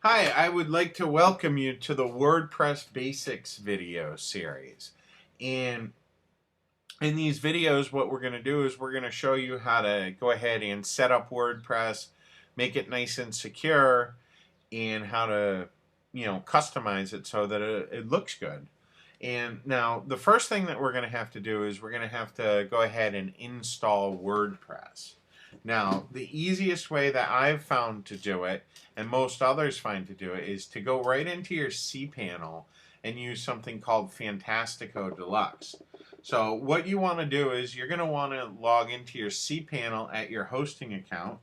Hi, I would like to welcome you to the WordPress Basics video series. And in these videos, what we're going to do is we're going to show you how to go ahead and set up WordPress, make it nice and secure, and how to, customize it so that it looks good. And now the first thing that we're going to have to do is we're going to have to go ahead and install WordPress. Now, the easiest way that I've found to do it, and most others find to do it, is to go right into your cPanel and use something called Fantastico Deluxe. So what you want to do is you're going to want to log into your cPanel at your hosting account.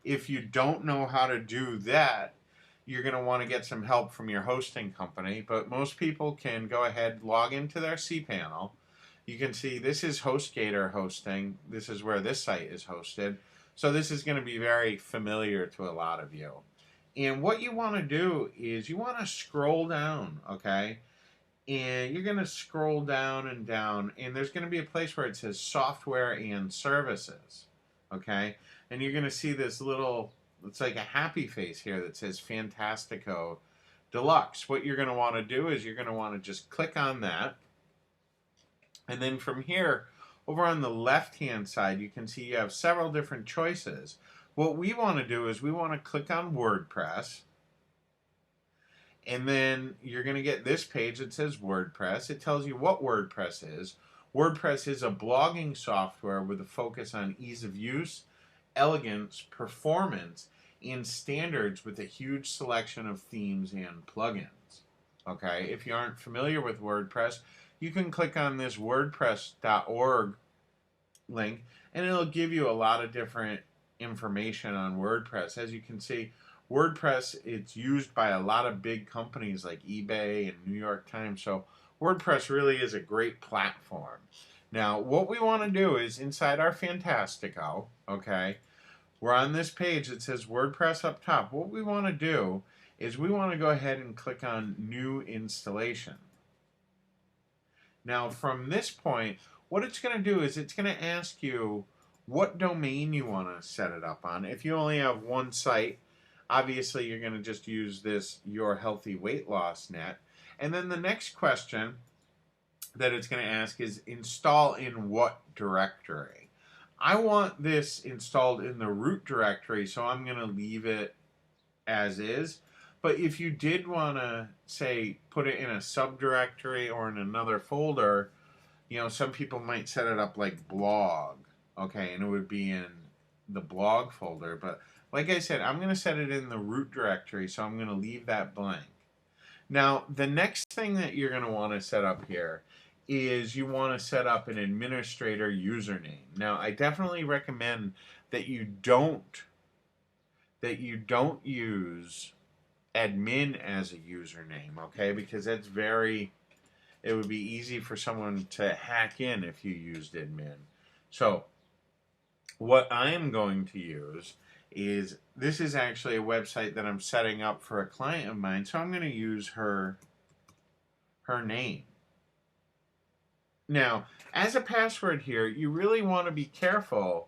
If you don't know how to do that, you're going to want to get some help from your hosting company, but most people can go ahead, log into their cPanel. You can see this is HostGator hosting. This is where this site is hosted. So this is going to be very familiar to a lot of you. And what you want to do is you want to scroll down, okay? And you're going to scroll down, and there's going to be a place where it says Software and Services, okay? And you're going to see this little, it's like a happy face here that says Fantastico Deluxe. What you're going to want to do is you're going to want to just click on that. And then from here, over on the left-hand side, you can see you have several different choices. What we want to do is we want to click on WordPress. And then you're going to get this page that says WordPress. It tells you what WordPress is. WordPress is a blogging software with a focus on ease of use, elegance, performance, and standards with a huge selection of themes and plugins. Okay, if you aren't familiar with WordPress, you can click on this WordPress.org link and it'll give you a lot of different information on WordPress. As you can see, WordPress, it's used by a lot of big companies like eBay and New York Times, so WordPress really is a great platform. Now, what we want to do is inside our Fantastico, okay, we're on this page that says WordPress up top. What we want to do is we want to go ahead and click on New Installation. Now, from this point, what it's going to do is it's going to ask you what domain you want to set it up on. If you only have one site, obviously you're going to just use this Your Healthy Weight Loss Net. And then the next question that it's going to ask is install in what directory? I want this installed in the root directory, so I'm going to leave it as is. But if you did want to, say, put it in a subdirectory or in another folder, some people might set it up like blog, okay, and it would be in the blog folder. But like I said, I'm going to set it in the root directory, so I'm going to leave that blank. Now, the next thing that you're going to want to set up here is you want to set up an administrator username. Now, I definitely recommend that you don't use admin as a username, okay? Because it would be easy for someone to hack in if you used admin. So what I am going to use is, this is actually a website that I'm setting up for a client of mine, so I'm going to use her name. Now, as a password here, you really want to be careful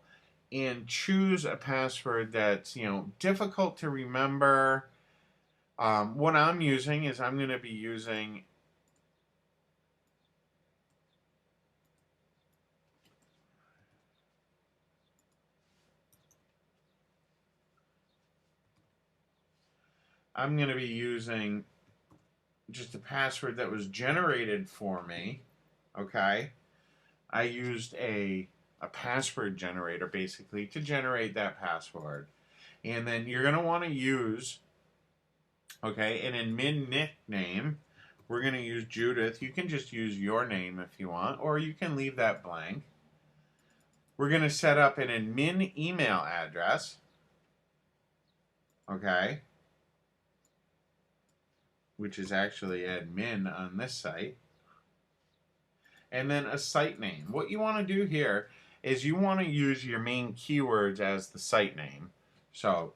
and choose a password that's, difficult to remember. What I'm using is I'm going to be using just a password that was generated for me, okay? I used a password generator basically to generate that password. And then you're going to want to use, okay, an admin nickname. We're going to use Judith. You can just use your name if you want, or you can leave that blank. We're going to set up an admin email address, okay, which is actually admin on this site. And then a site name. What you want to do here is you want to use your main keywords as the site name. So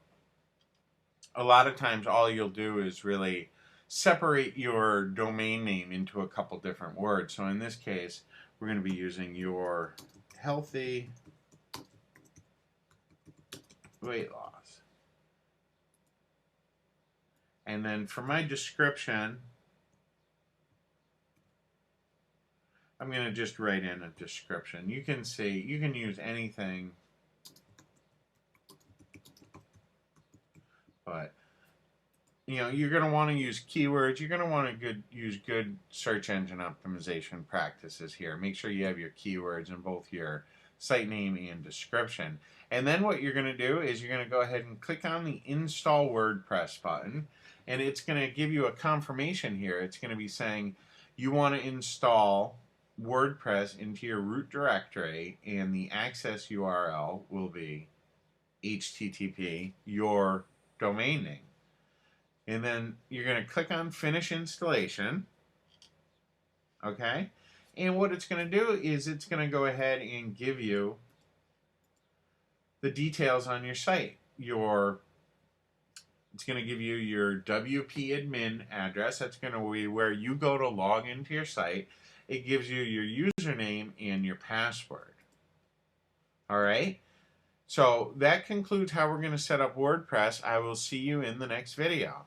a lot of times all you'll do is really separate your domain name into a couple different words. So in this case, we're going to be using Your Healthy Weight Loss And then for my description, I'm going to just write in a description. You can see, you can use anything, but you know, you're going to want to use keywords. You're going to want to use good search engine optimization practices here. Make sure you have your keywords in both your site name and description. And then what you're going to do is you're going to go ahead and click on the Install WordPress button, and it's going to give you a confirmation here. It's going to be saying you want to install WordPress into your root directory, and the access URL will be HTTP, your domain name. And then you're going to click on Finish Installation. Okay? And what it's going to do is it's going to go ahead and give you the details on your site. It's going to give you your WP admin address. That's going to be where you go to log into your site. It gives you your username and your password. All right? So that concludes how we're going to set up WordPress. I will see you in the next video.